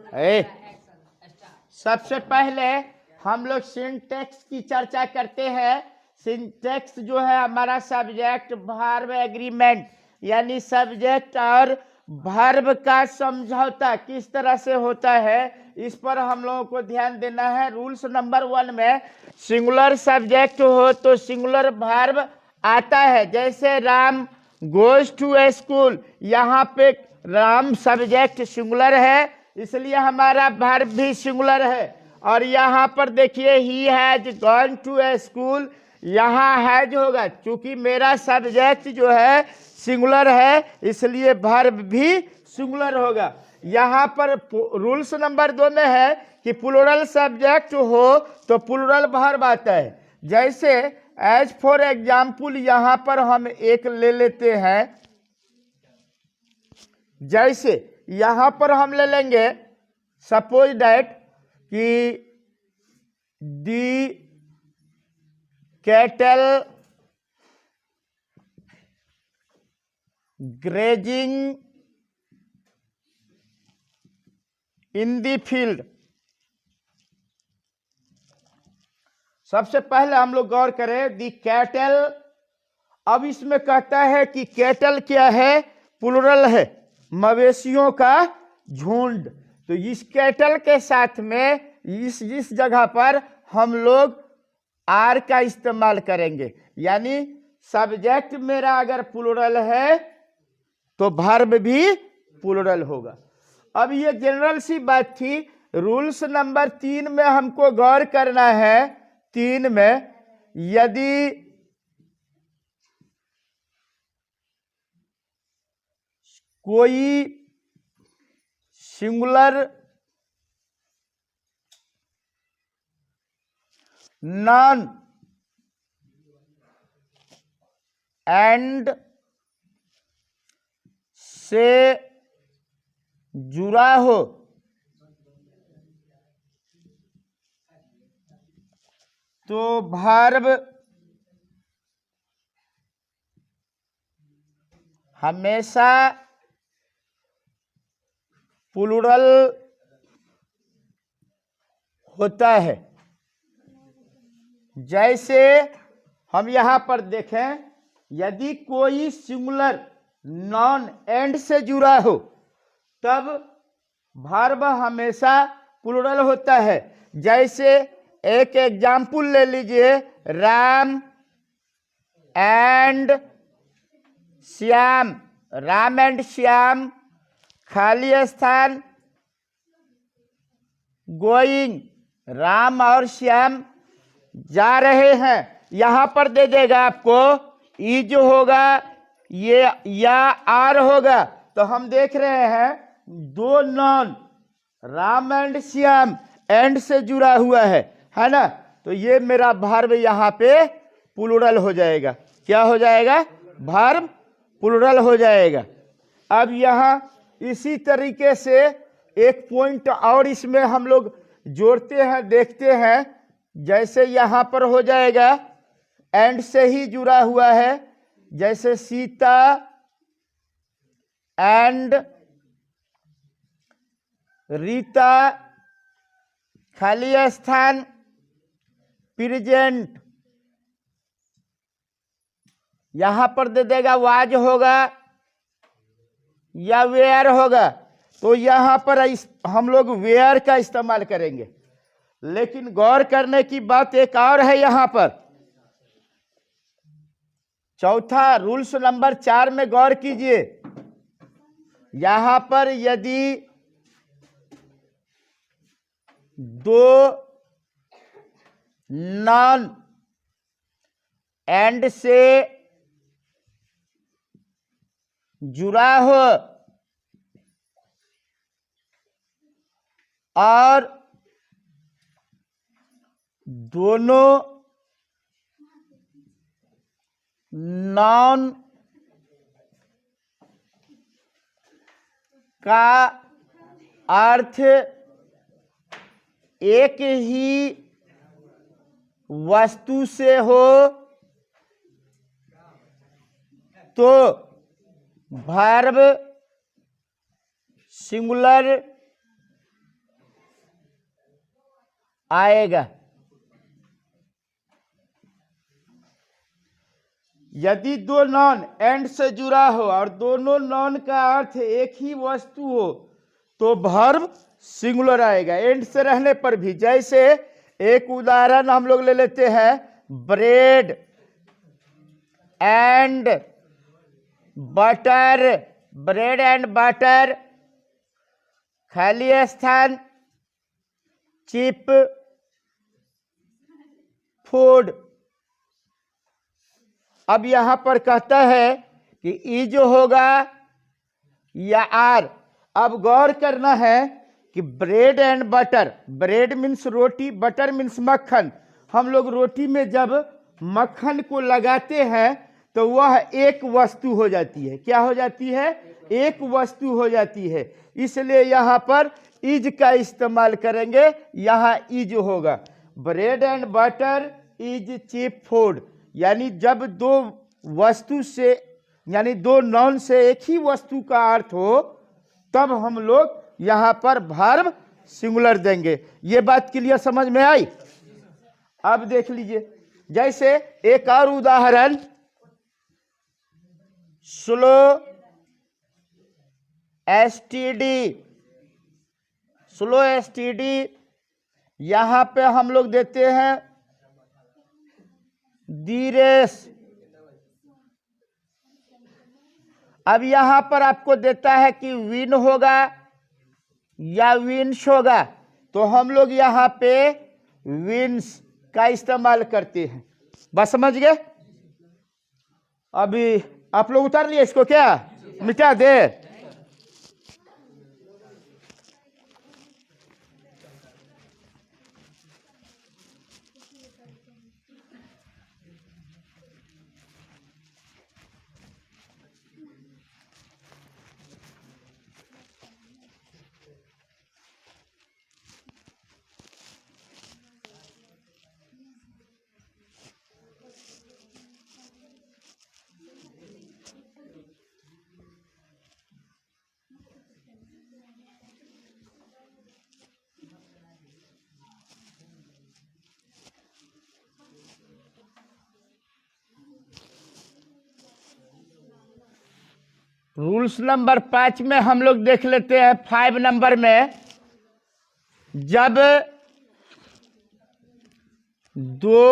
ए, सबसे पहले हम लोग सिंटैक्स की चर्चा करते हैं। सिंटैक्स जो है हमारा सब्जेक्ट वर्ब एग्रीमेंट, यानी सब्जेक्ट और वर्ब का समझौता किस तरह से होता है, इस पर हम लोगों को ध्यान देना है। रूल्स नंबर 1 में सिंगुलर सब्जेक्ट हो तो सिंगुलर वर्ब आता है। जैसे Ram goes to a school, यहाँ पे राम सब्जेक्ट सिंगुलर है, इसलिए हमारा वर्ब भी सिंगुलर है। और यहाँ पर देखिए he has gone to a school, यहाँ हैज होगा, चूंकि मेरा सब्जेक्ट जो है सिंगुलर है इसलिए वर्ब भी सिंगुलर होगा। यहाँ पर रूल्स नंबर 2 में है कि प्लूरल सब्जेक्ट हो तो प्लूरल वर्ब आता है। जैसे एज फॉर एग्जाम्पल यहाँ पर हम एक ले लेते हैं। जैसे यहाँ पर हम ले लेंगे सपोज दैट कि the cattle grazing in the field. सबसे पहले हम लोग गौर करें दी कैटल। अब इसमें कहता है कि कैटल क्या है, प्लूरल है, मवेशियों का झुंड। तो इस कैटल के साथ में इस जगह पर हम लोग आर का इस्तेमाल करेंगे, यानी सब्जेक्ट मेरा अगर प्लूरल है तो वर्ब भी प्लूरल होगा। अब ये जनरल सी बात थी। रूल्स नंबर 3 में हमको गौर करना है। 3 में यदि कोई सिंगुलर नॉन एंड से जुड़ा हो तो वर्ब हमेशा प्लूरल होता है। जैसे हम यहां पर देखें, यदि कोई सिंगुलर नॉन एंड से जुड़ा हो तब वर्ब हमेशा प्लूरल होता है। जैसे एक एग्जाम्पल ले लीजिए, राम एंड श्याम। राम एंड श्याम, खाली स्थान गोइंग, राम और श्याम जा रहे हैं। यहां पर दे देगा आपको ई जो होगा ये या आर होगा। तो हम देख रहे हैं दो non Ram and Shyam and से जुड़ा हुआ है ना। तो ये मेरा वर्ब यहाँ पे प्लूरल हो जाएगा। क्या हो जाएगा? वर्ब प्लूरल हो जाएगा। अब यहाँ इसी तरीके से एक पॉइंट और इसमें हम लोग जोड़ते हैं, देखते हैं। जैसे यहाँ पर हो जाएगा एंड से ही जुड़ा हुआ है, जैसे सीता एंड रीता, खाली स्थान प्रेजेंट। यहां पर दे देगा वाज होगा या वेयर होगा। तो यहां पर हम लोग वेयर का इस्तेमाल करेंगे। लेकिन गौर करने की बात एक और है यहां पर। चौथा रूल्स नंबर 4 में गौर कीजिए। यहां पर यदि दो नॉन एंड से जुड़ा हो और दोनों नॉन का अर्थ एक ही वस्तु से हो तो वर्ब सिंगुलर आएगा। यदि दो नॉन एंड से जुड़ा हो और दोनों नॉन का अर्थ एक ही वस्तु हो तो वर्ब सिंगुलर आएगा एंड से रहने पर भी। जैसे एक उदाहरण हम लोग ले लेते हैं, bread and butter. Bread and butter, खाली स्थान, चीप फूड। अब यहां पर कहता है कि ई जो होगा या आर। अब गौर करना है कि bread and butter, bread means roti, butter means मक्खन। हम लोग रोटी में जब मक्खन को लगाते हैं तो वह एक वस्तु हो जाती है। क्या हो जाती है? एक वस्तु हो जाती है। इसलिए यहां पर इज का इस्तेमाल करेंगे, यहां इज होगा। Bread and butter is cheap food, यानी जब दो वस्तु से यानी दो नॉन से एक ही वस्तु का अर्थ हो तब हम लोग यहां पर वर्ब सिंगुलर देंगे। ये बात क्लियर समझ में आई? अब देख लीजिए, जैसे एक और उदाहरण, स्लो एसटीडी। स्लो एसटीडी यहां पे हम लोग देते हैं धीरेश। अब यहां पर आपको देता है कि विन होगा या विंस होगा, तो हम लोग यहां पे विंस का इस्तेमाल करते हैं। बस समझ गए? अभी आप लोग उतार लिए इसको, क्या मिटा दे? रूल्स नंबर 5 में हम लोग देख लेते हैं 5 नंबर में, जब दो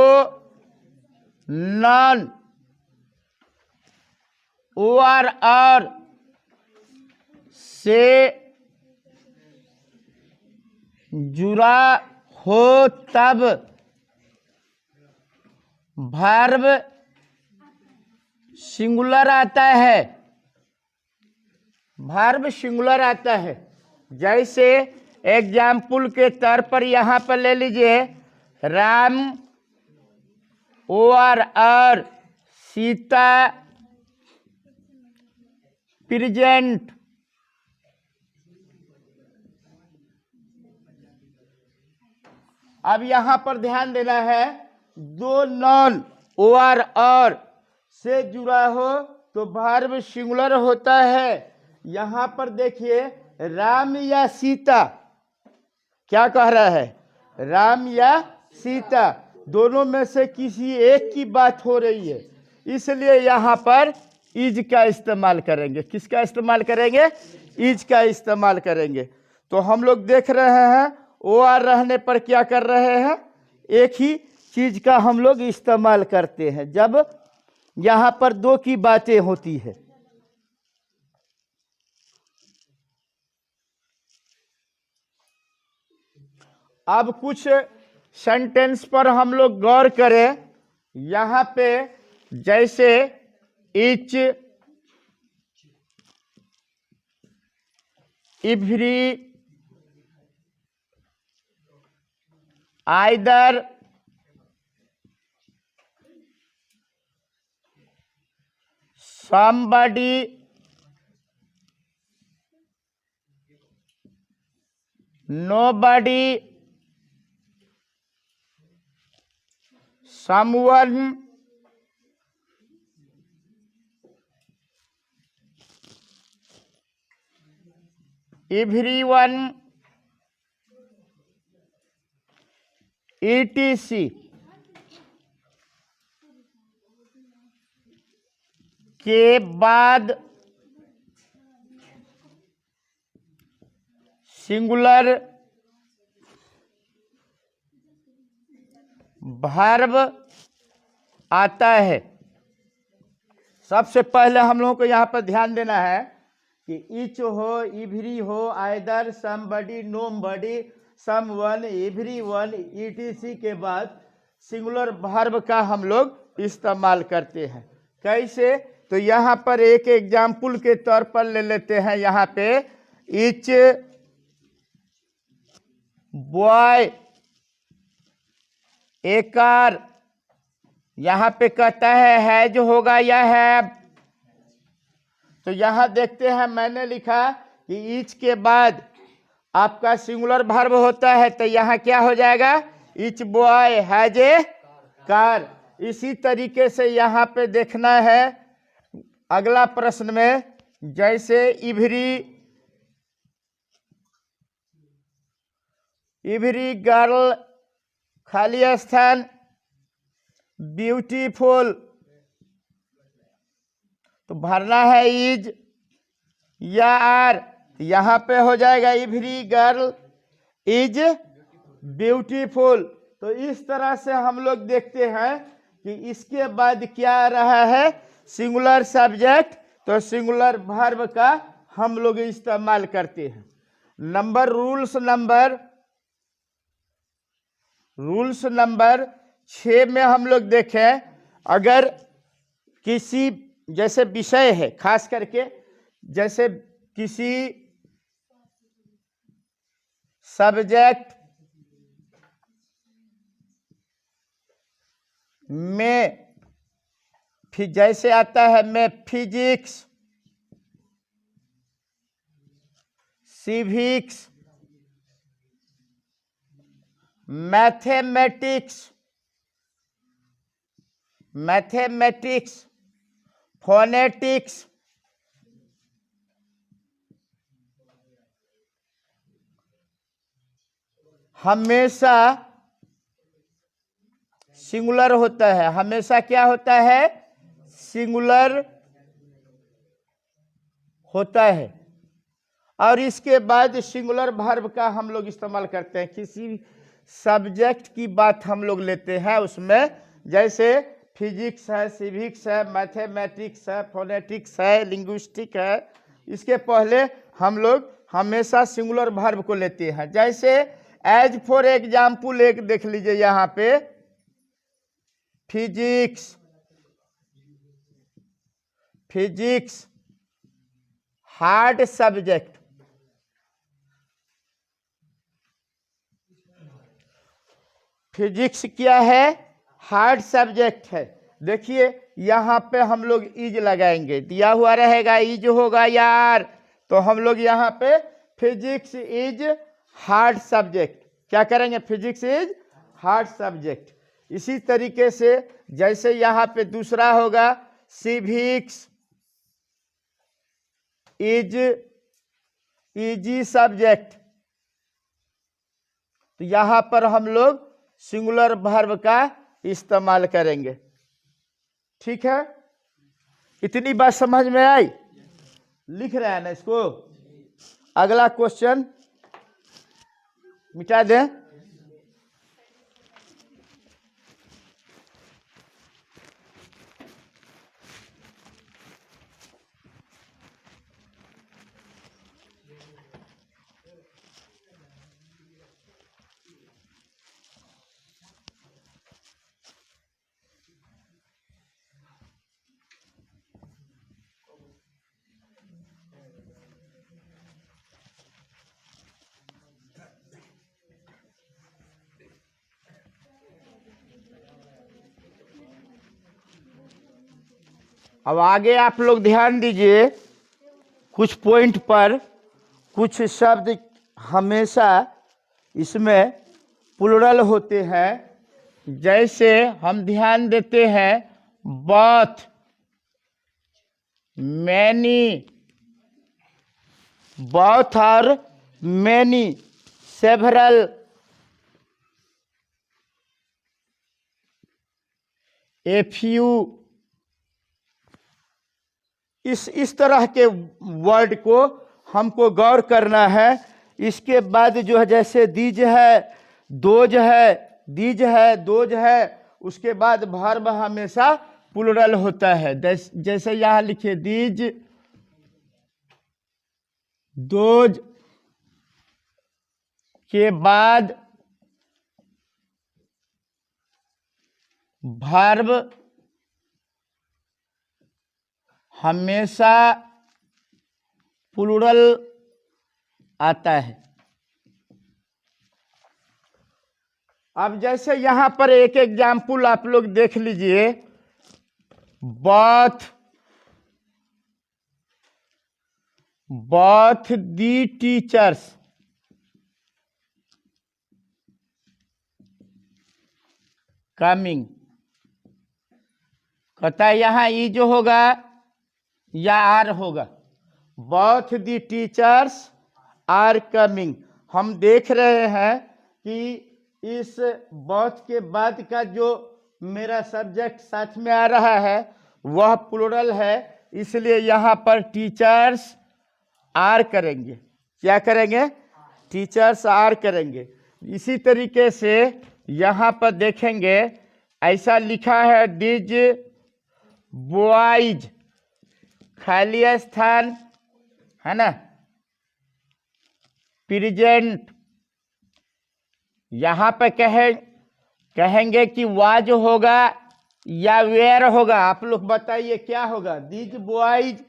नॉन ओर और से जुड़ा हो तब वर्ब सिंगुलर आता है। वर्ब सिंगुलर आता है। जैसे एग्जाम्पल के तौर पर यहां पर ले लीजिए, राम और सीता प्रेजेंट। अब यहां पर ध्यान देना है, दो नॉन और से जुड़ा हो तो वर्ब सिंगुलर होता है। यहां पर देखिए, राम या सीता, क्या कह रहा है? राम या सीता, दोनों में से किसी एक की बात हो रही है, इसलिए यहां पर इज का इस्तेमाल करेंगे। किसका इस्तेमाल करेंगे? इज का इस्तेमाल करेंगे। तो हम लोग देख रहे हैं ओ आर रहने पर क्या कर रहे हैं? एक ही चीज का हम लोग इस्तेमाल करते हैं जब यहां पर दो की बातें होती है। अब कुछ सेंटेंस पर हम लोग गौर करें। यहां पे जैसे etch, every, either, somebody, nobody, someone, everyone, ETC के बाद सिंगुलर वर्ब आता है। सबसे पहले हम लोगों को यहाँ पर ध्यान देना है कि ईच हो, इवरी हो, either, somebody, nobody, someone, everyone, ETC के बाद सिंगुलर वर्ब का हम लोग इस्तेमाल करते हैं। कैसे? तो यहाँ पर एक एग्जाम्पल के तौर पर ले लेते हैं। यहाँ पे ईच बॉय ए कार, यहाँ पे कहता है जो होगा या है। तो यहाँ देखते हैं मैंने लिखा कि ईच के बाद आपका सिंगुलर वर्ब होता है, तो यहाँ क्या हो जाएगा? Each boy has a car. इसी तरीके से यहाँ पे देखना है अगला प्रश्न में, जैसे इवरी गर्ल खाली स्थान ब्यूटीफुल, तो भरना है इज या आर। यहाँ पे हो जाएगा इवरी गर्ल इज ब्यूटीफुल। तो इस तरह से हम लोग देखते हैं कि इसके बाद क्या आ रहा है? Singular subject. तो सिंगुलर वर्ब का हम लोग इस्तेमाल करते हैं। रूल्स नंबर 6 में हम लोग देखें, अगर किसी जैसे विषय है, खास करके जैसे किसी सब्जेक्ट में फिर जैसे आता है में फिजिक्स, सिविक्स, मैथमेटिक्स, फोनेटिक्स, हमेशा सिंगुलर होता है। हमेशा क्या होता है? सिंगुलर होता है। और इसके बाद सिंगुलर वर्ब का हम लोग इस्तेमाल करते हैं। किसी सब्जेक्ट की बात हम लोग लेते हैं, उसमें जैसे फिजिक्स है, सिविक्स है, मैथमेटिक्स है, फोनेटिक्स है, लिंग्विस्टिक है, इसके पहले हम लोग हमेशा सिंगुलर वर्ब को लेते हैं। जैसे एज फॉर एग्जाम्पल एक देख लीजिए यहाँ पे, फिजिक्स हार्ड सब्जेक्ट, फिजिक्स क्या है? हार्ड सब्जेक्ट है। देखिए यहाँ पे हम लोग इज लगाएंगे, दिया हुआ रहेगा इज होगा यार, तो हम लोग यहाँ पे फिजिक्स इज हार्ड सब्जेक्ट क्या करेंगे? Physics is hard subject. इसी तरीके से जैसे यहाँ पे दूसरा होगा सिविक्स इज इजी सब्जेक्ट, तो यहाँ पर हम लोग सिंगुलर वर्ब का इस्तेमाल करेंगे। ठीक है, इतनी बात समझ में आई? लिख रहे हैं ना इसको? अगला क्वेश्चन मिटा दें। अब आगे आप लोग ध्यान दीजिए, कुछ पॉइंट पर कुछ शब्द हमेशा इसमें प्लुरल होते हैं। जैसे हम ध्यान देते हैं both, many, both और many, several, FU, इस तरह के वर्ड को हमको गौर करना है। इसके बाद जो है जैसे दीज है, दोज है, दीज है, दोज है, उसके बाद वर्ब हमेशा प्लूरल होता है। जैसे यहां लिखे दीज, दोज के बाद वर्ब हमेशा प्लूरल आता है। अब जैसे यहां पर एक एग्जाम्पल आप लोग देख लीजिए, both the teachers, coming, कहता है यहां ई जो होगा या आर होगा। both the teachers are coming। हम देख रहे हैं कि इस both के बाद का जो मेरा सब्जेक्ट साथ में आ रहा है वह प्लूरल है, इसलिए यहां पर टीचर्स आर करेंगे। क्या करेंगे? टीचर्स आर करेंगे। इसी तरीके से यहां पर देखेंगे, ऐसा लिखा है दिज बॉयज, खाली स्थान है ना, प्रेजेंट। यहां पर कहेंगे कि वाज होगा या वेयर होगा। आप लोग बताइए क्या होगा? दिज बॉयज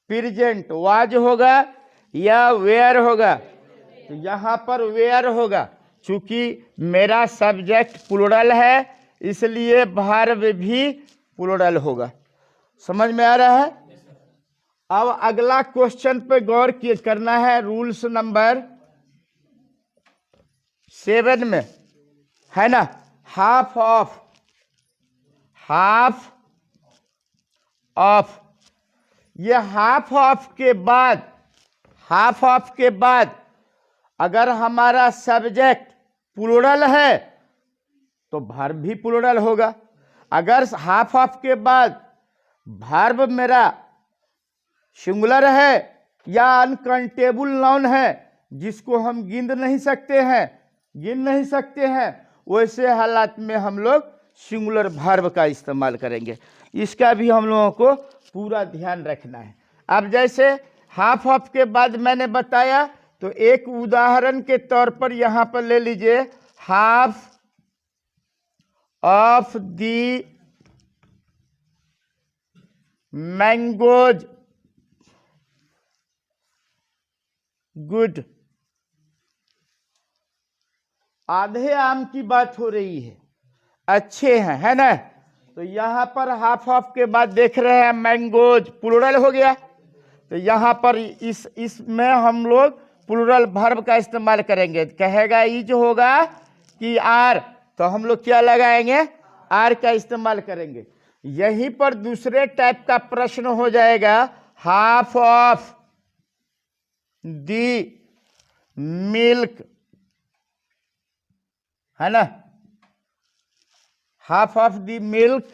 प्रेजेंट, वाज होगा या वेयर होगा? तो यहां पर वेयर होगा, चूंकि मेरा सब्जेक्ट प्लूरल है इसलिए वर्ब भी प्लूरल होगा। समझ में आ रहा है? अब अगला क्वेश्चन पे गौर करना है, रूल्स नंबर 7 में है ना, हाफ ऑफ। ये हाफ ऑफ के बाद अगर हमारा सब्जेक्ट प्लूरल है तो वर्ब भी प्लूरल होगा। अगर हाफ ऑफ के बाद वर्ब मेरा सिंगुलर है या अनकाउंटेबल नाउन है जिसको हम गिन नहीं सकते हैं, वैसे हालात में हम लोग सिंगुलर वर्ब का इस्तेमाल करेंगे। इसका भी हम लोगों को पूरा ध्यान रखना है। अब जैसे हाफ ऑफ के बाद मैंने बताया, तो एक उदाहरण के तौर पर यहां पर ले लीजिए, half of the mangoes good. आधे आम की बात हो रही है, अच्छे हैं, है ना। तो यहां पर हाफ ऑफ के बाद देख रहे हैं मैंगोज प्लूरल हो गया, तो यहां पर इसमें हम लोग प्लूरल वर्ब का इस्तेमाल करेंगे। कहेगा इज होगा कि आर, तो हम लोग क्या लगाएंगे? आर का इस्तेमाल करेंगे। यहीं पर दूसरे टाइप का प्रश्न हो जाएगा, हाफ ऑफ दी मिल्क, है ना, half of the milk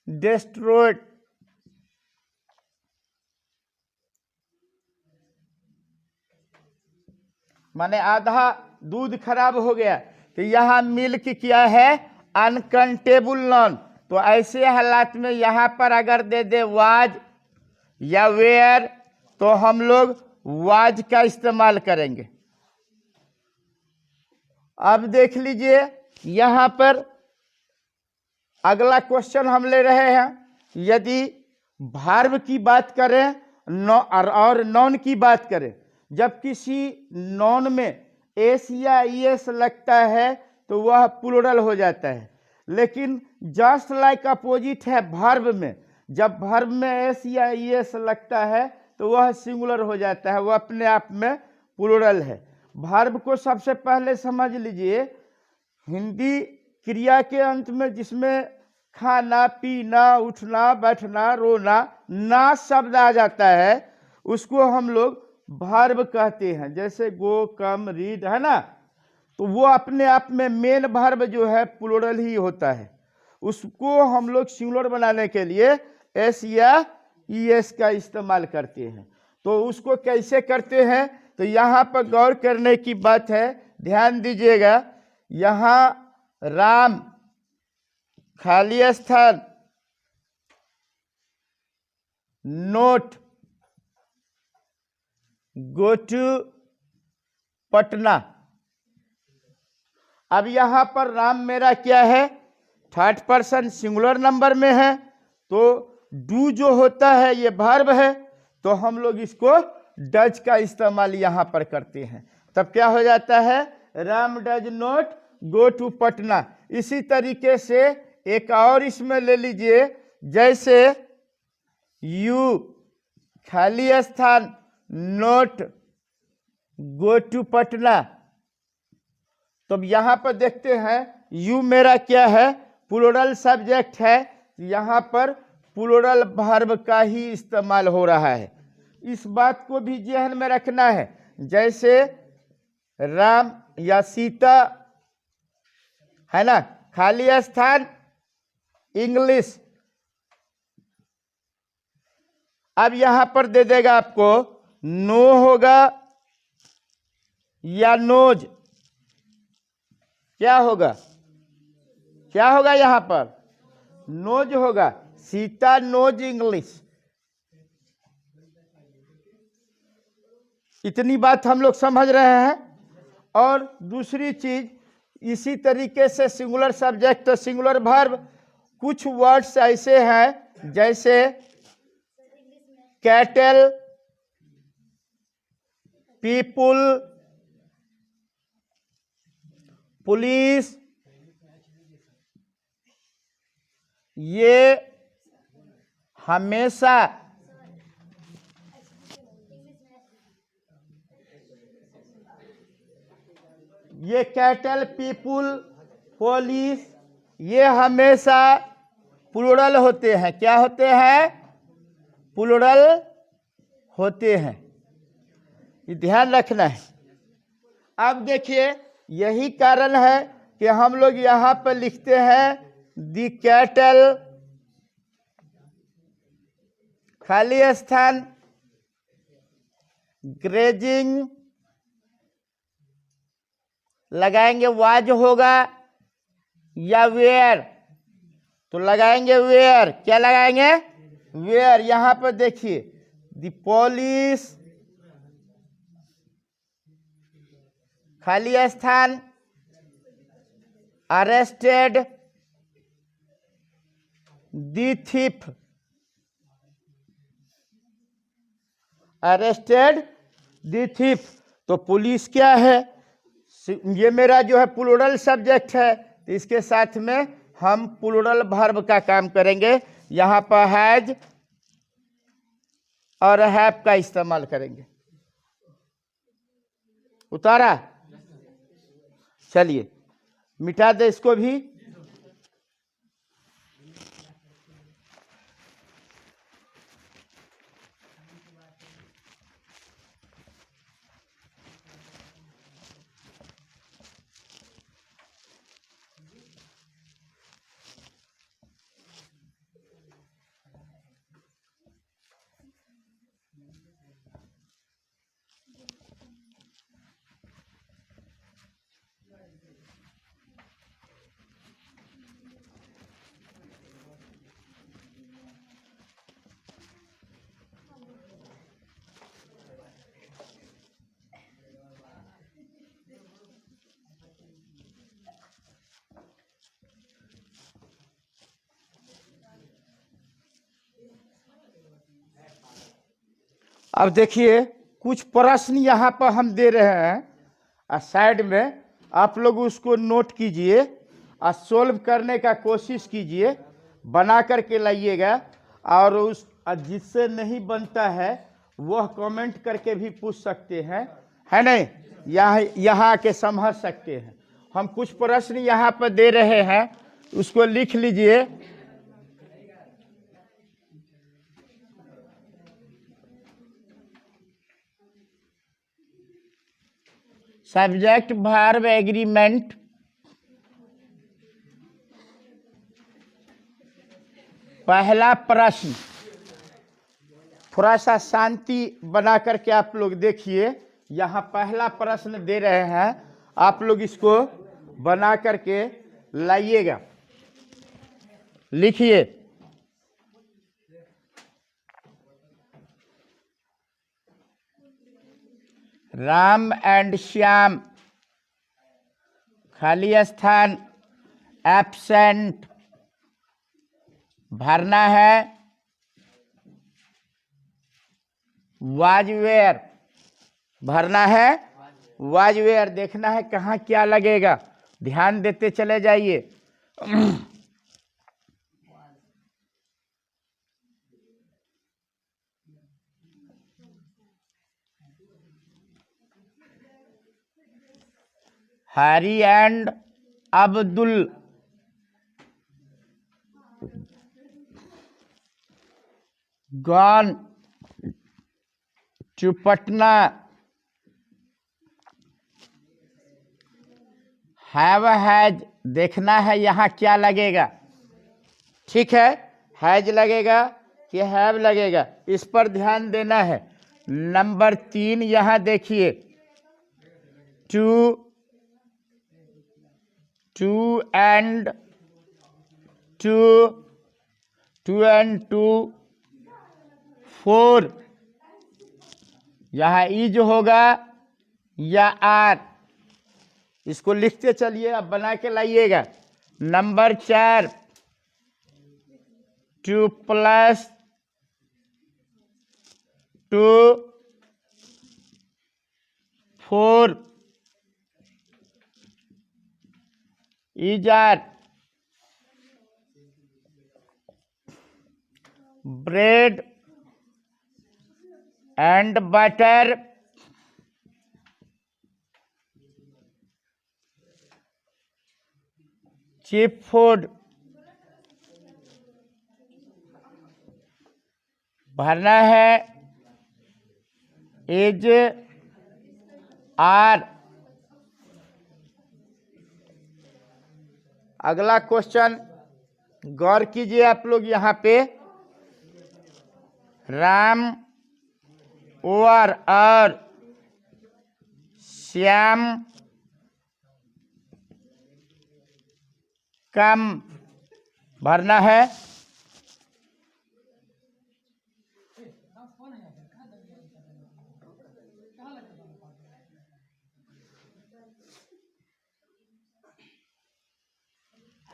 destroyed. माने आधा दूध खराब हो गया, तो यहां मिल्क क्या है? Uncountable noun. तो ऐसे हालात में यहां पर अगर दे दे वाज या वेयर, तो हम लोग वाज का इस्तेमाल करेंगे। अब देख लीजिए यहां पर अगला क्वेश्चन हम ले रहे हैं, यदि वर्ब की बात करें और नॉन की बात करें, जब किसी नॉन में एस या ईएस लगता है तो वह प्लूरल हो जाता है। लेकिन जस्ट लाइक अपोजिट है वर्ब में, जब वर्ब में एस या ईएस लगता है तो वह सिंगुलर हो जाता है, वह अपने आप में प्लूरल है। वर्ब को सबसे पहले समझ लीजिए, हिंदी क्रिया के अंत में जिसमें खाना, पीना, उठना, बैठना, रोना, ना शब्द आ जाता है, उसको हम लोग वर्ब कहते हैं। जैसे गो, कम, रीड, है ना, तो वो अपने आप में मेन वर्ब जो है प्लूरल ही होता है। उसको हम लोग सिंगुलर बनाने के लिए एस या ईएस का इस्तेमाल करते हैं। तो उसको कैसे करते हैं, तो यहाँ पर गौर करने की बात है, ध्यान दीजिएगा। यहाँ राम खाली स्थान नोट गो टू पटना। अब यहां पर राम मेरा क्या है, थर्ड पर्सन सिंगुलर नंबर में है, तो डू जो होता है ये वर्ब है, तो हम लोग इसको डज का इस्तेमाल यहां पर करते हैं। तब क्या हो जाता है, Ram does not go to Patna. इसी तरीके से एक और इसमें ले लीजिए, जैसे यू खाली स्थान नॉट गो टू पटना। तो यहां पर देखते हैं यू मेरा क्या है, प्लूरल सब्जेक्ट है, यहां पर प्लूरल वर्ब का ही इस्तेमाल हो रहा है। इस बात को भी ध्यान में रखना है। जैसे राम या सीता है ना, खाली स्थान इंग्लिश। अब यहां पर दे देगा आपको नो होगा या नोज, क्या होगा, क्या होगा, यहां पर नोज होगा, सीता नोज इंग्लिश। इतनी बात हम लोग समझ रहे हैं। और दूसरी चीज, इसी तरीके से सिंगुलर सब्जेक्ट तो सिंगुलर वर्ब, कुछ वर्ड्स ऐसे हैं जैसे कैटल, पीपुल, पुलिस, ये हमेशा ये कैटल, पीपुल, पुलिस ये हमेशा प्लूरल होते हैं। क्या होते हैं, प्लूरल होते हैं, ये ध्यान रखना है। अब देखिए यही कारण है कि हम लोग यहां पर लिखते हैं दी कैटल खाली स्थान ग्रेजिंग, लगाएंगे वाज होगा या वेयर, तो लगाएंगे वेयर। क्या लगाएंगे, वेयर। यहां पर देखिए द पुलिस खाली स्थान arrested the thief, arrested the thief. तो पुलिस क्या है, ये मेरा जो है प्लूरल सब्जेक्ट है, तो इसके साथ में हम प्लूरल वर्ब का काम करेंगे। यहां पर हैज और हैव का इस्तेमाल करेंगे। उतारा, चलिए मिटा दे इसको भी। अब देखिए कुछ प्रश्न यहाँ पर हम दे रहे हैं साइड में, आप लोग उसको नोट कीजिए और सोल्व करने का कोशिश कीजिए, बना करके लाइएगा। और उस जिससे नहीं बनता है वह कमेंट करके भी पूछ सकते हैं, है नहीं, यहाँ के समझ सकते हैं। हम कुछ प्रश्न यहाँ पर दे रहे हैं, उसको लिख लीजिए। सब्जेक्ट वर्ब एग्रीमेंट पहला प्रश्न, थोड़ा सा शांति बना करके आप लोग देखिए। यहाँ पहला प्रश्न दे रहे हैं, आप लोग इसको बना करके लाइएगा। लिखिए, राम एंड श्याम, खाली स्थान एब्सेंट, भरना है वाज वेयर, भरना है वाज वेयर। देखना है कहाँ क्या लगेगा, ध्यान देते चले जाइए। Harry and Abdul, gone to Patna, have has, देखना है यहाँ क्या लगेगा। ठीक है, हैज लगेगा कि हैव लगेगा, इस पर ध्यान देना है। नंबर 3 यहाँ देखिए, टू एंड टू 4, यहाँ इज होगा या आर, इसको लिखते चलिए, अब बना के लाइएगा। Number 4, 2 + 2 4 is are, bread and butter, cheap food, भरना है इज आर। अगला क्वेश्चन गौर कीजिए आप लोग, यहाँ पे राम ओवर और श्याम कम, भरना है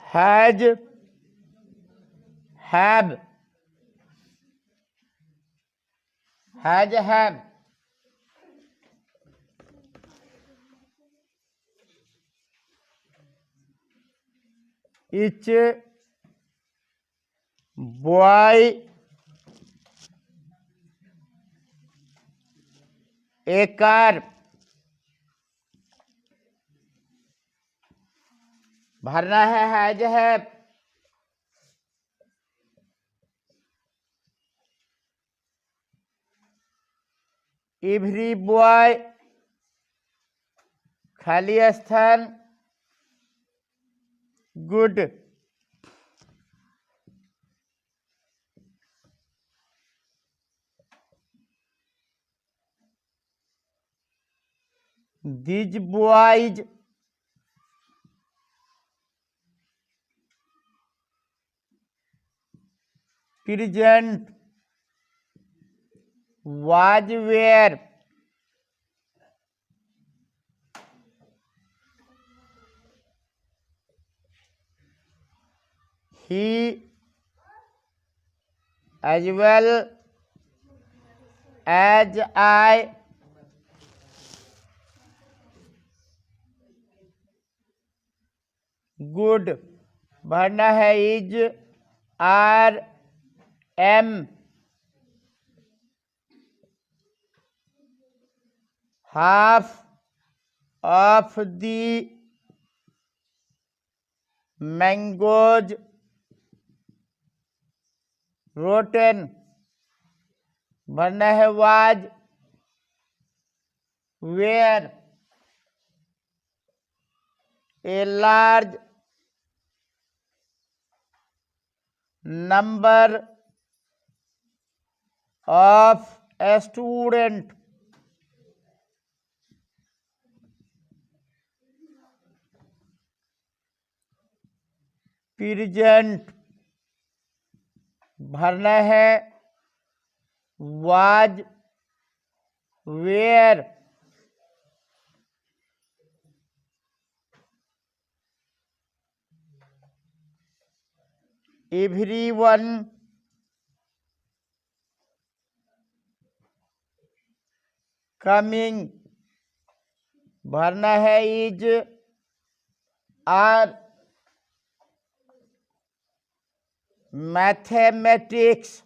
has, have, has have, etch boy A car, भरना है हैज हैव। एवरी बॉय, खाली स्थान good, these boys present was where, he as well as I good, भरना है is are am. Half of the mangoes rotten, भरना है was were a large number of a student, present भरना है was, where, everyone, coming भरना है is, are, mathematics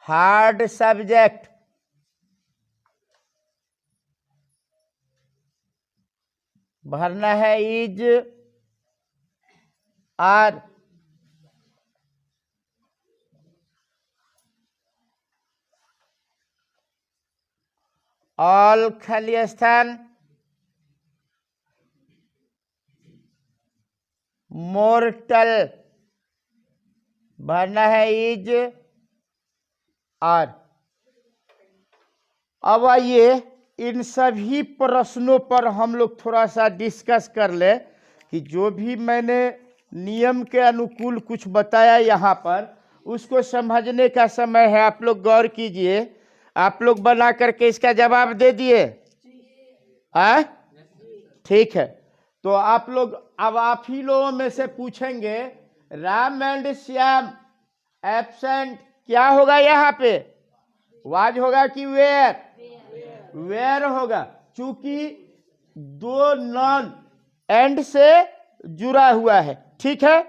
hard subject भरना है is, are, all खाली स्थान mortal भरना है is, are। अब आइए इन सभी प्रश्नों पर हम लोग थोड़ा सा डिस्कस कर ले कि जो भी मैंने नियम के अनुकूल कुछ बताया यहाँ पर उसको समझने का समय है। आप लोग गौर कीजिए, आप लोग बना करके इसका जवाब दे दिए? ठीक है, तो आप लोग अब आप ही लोगों में से पूछेंगे राम एंड श्याम एब्सेंट क्या होगा यहाँ पे? वाज होगा कि वेयर? वेयर होगा, चूंकि दो नॉन एंड से जुड़ा हुआ है। ठीक है,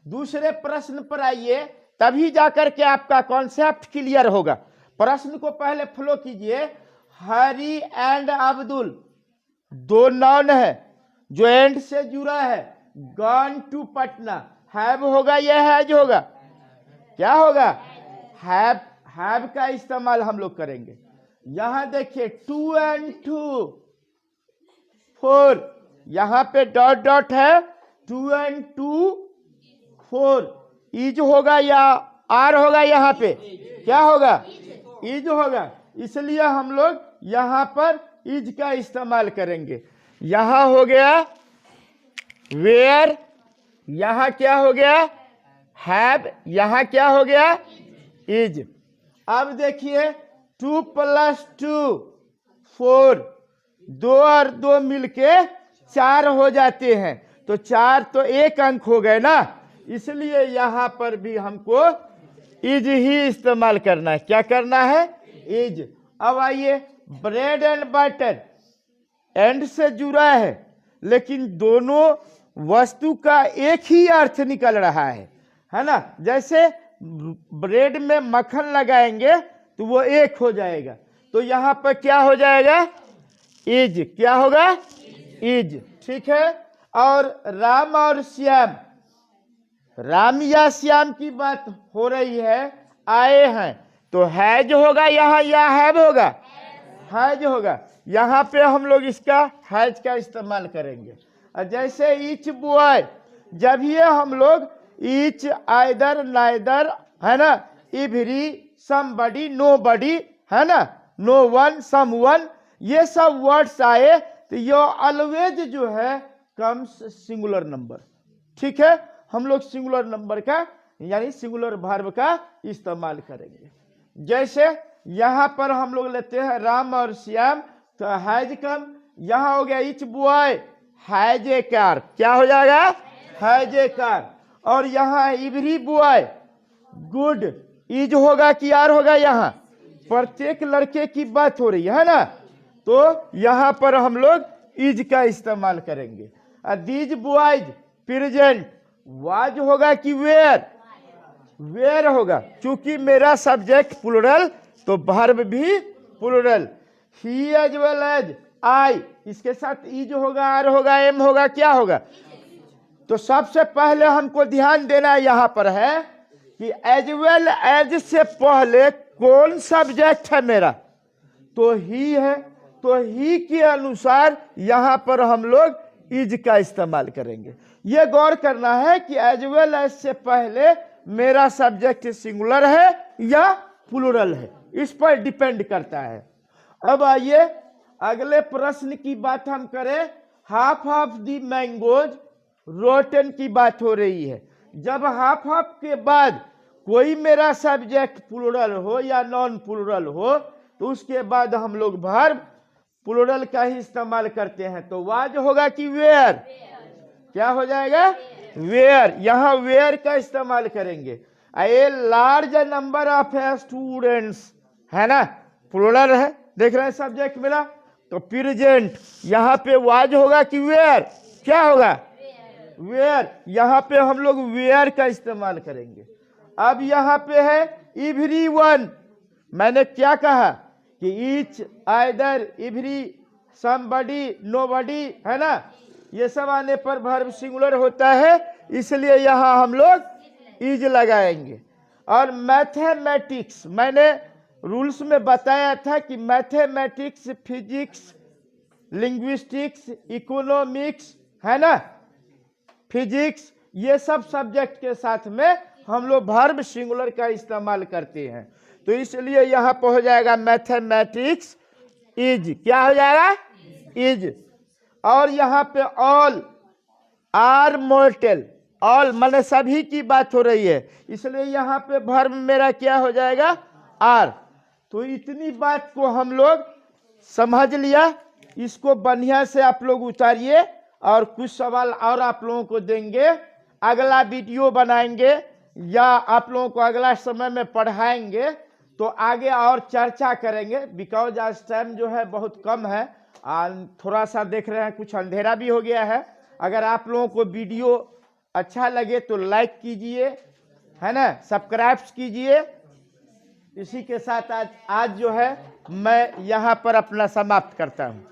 दूसरे प्रश्न पर आइए, तभी जाकर के आपका कॉन्सेप्ट क्लियर होगा। प्रश्न को पहले फ्लो कीजिए। हरी एंड अब्दुल दो नॉन है जो एंड से जुड़ा है। गॉन टू पटना हैव होगा या हैज होगा? क्या होगा? हैव का इस्तेमाल हम लोग करेंगे। यहां देखिए 2 and 2 4, यहां पे डॉट डॉट है। 2 and 2 4 इज होगा या आर होगा? यहाँ पे क्या होगा? इज होगा, इसलिए हम लोग यहां पर इज का इस्तेमाल करेंगे। यहां हो गया वेयर, यहां क्या हो गया? हैव, यहां क्या हो गया? इज। अब देखिए 2 + 2 4, 2 और 2 मिलके 4 हो जाते हैं, तो 4 तो एक अंक हो गए ना, इसलिए यहां पर भी हमको इज ही इस्तेमाल करना है। क्या करना है? इज। अब आइए ब्रेड एंड बटर एंड से जुड़ा है, लेकिन दोनों वस्तु का एक ही अर्थ निकल रहा है ना। जैसे ब्रेड में मक्खन लगाएंगे तो वो एक हो जाएगा, तो यहां पर क्या हो जाएगा? इज। क्या होगा? इज। ठीक है, और राम और श्याम, राम या श्याम की बात हो रही है, आए हैं, तो हैज होगा यहाँ या हैव होगा? हैज होगा। यहाँ पे हम लोग इसका हैज का इस्तेमाल करेंगे। और जैसे ईच बॉय, जब ये हम लोग ईच, आइदर, नाइदर, है ना, एवरी, समबडी, नोबडी, है ना, नो वन, समवन, ये सब वर्ड्स आए तो ये ऑलवेज जो है कम्स सिंगुलर नंबर। ठीक है, हम लोग सिंगुलर नंबर का यानी सिंगुलर वर्ब का इस्तेमाल करेंगे। जैसे यहां पर हम लोग लेते हैं राम और श्याम, तो हैज कम, यहां हो गया each boy has a car, क्या हो जाएगा? Has a car. और यहाँ एवरी बॉय गुड, इज होगा कि आर होगा? यहाँ प्रत्येक लड़के की बात हो रही है ना, तो यहाँ पर हम लोग इज का इस्तेमाल करेंगे। दीज बॉयज प्रेजेंट, वाज होगा कि वेयर? वेयर होगा, क्योंकि मेरा सब्जेक्ट प्लूरल तो वर्ब भी plural. He as well as I, इसके साथ इज होगा, आर होगा, एम होगा, क्या होगा? तो सबसे पहले हमको ध्यान देना यहाँ पर है कि एज वेल एज से पहले कौन सब्जेक्ट है मेरा? तो ही है। तो ही के अनुसार यहाँ पर हम लोग इज का इस्तेमाल करेंगे। ये गौर करना है कि एज वेल एज से पहले मेरा सब्जेक्ट सिंगुलर है या प्लूरल है, इस पर डिपेंड करता है। अब आइए अगले प्रश्न की बात हम करें। Half of the mangoes rotten की बात हो रही है। जब हाफ ऑफ के बाद कोई मेरा सब्जेक्ट प्लूरल हो या नॉन प्लूरल हो तो उसके बाद हम लोग वर्ब प्लूरल का ही इस्तेमाल करते हैं। तो वाज होगा कि वेयर, क्या हो जाएगा, वेयर। यहाँ वेयर का इस्तेमाल करेंगे। A large number of students है ना, प्लूरल है, देख रहे हैं सब्जेक्ट मेरा। तो प्रेजेंट यहाँ पे वाज होगा कि वेयर, क्या होगा, वेयर। यहाँ पे हम लोग वेयर का इस्तेमाल करेंगे। अब यहाँ पे है एवरीवन। मैंने क्या कहा कि each, either, every, somebody, nobody, है ना, ये सब आने पर वर्ब सिंगुलर होता है, इसलिए यहाँ हम लोग इज लगाएंगे। और मैथमेटिक्स, मैंने रूल्स में बताया था कि मैथमेटिक्स, फिजिक्स, लिंग्विस्टिक्स, इकोनॉमिक्स, है ना, फिजिक्स, ये सब सब्जेक्ट के साथ में हम लोग वर्ब सिंगुलर का इस्तेमाल करते हैं। तो इसलिए यहाँ पर हो जाएगा मैथमेटिक्स इज, क्या हो जाएगा, इज। और यहाँ पे ऑल आर मोर्टल, ऑल माने सभी की बात हो रही है, इसलिए यहाँ पे वर्ब मेरा क्या हो जाएगा, आर। तो इतनी बात को हम लोग समझ लिया। इसको बढ़िया से आप लोग उतारिए और कुछ सवाल और आप लोगों को देंगे, अगला वीडियो बनाएंगे या आप लोगों को अगला समय में पढ़ाएंगे तो आगे और चर्चा करेंगे। बिकॉज आज टाइम जो है बहुत कम है, थोड़ा सा देख रहे हैं कुछ अंधेरा भी हो गया है। अगर आप लोगों को वीडियो अच्छा लगे तो लाइक कीजिए, है ना, सब्सक्राइब कीजिए। इसी के साथ आज जो है मैं यहाँ पर अपना समाप्त करता हूँ।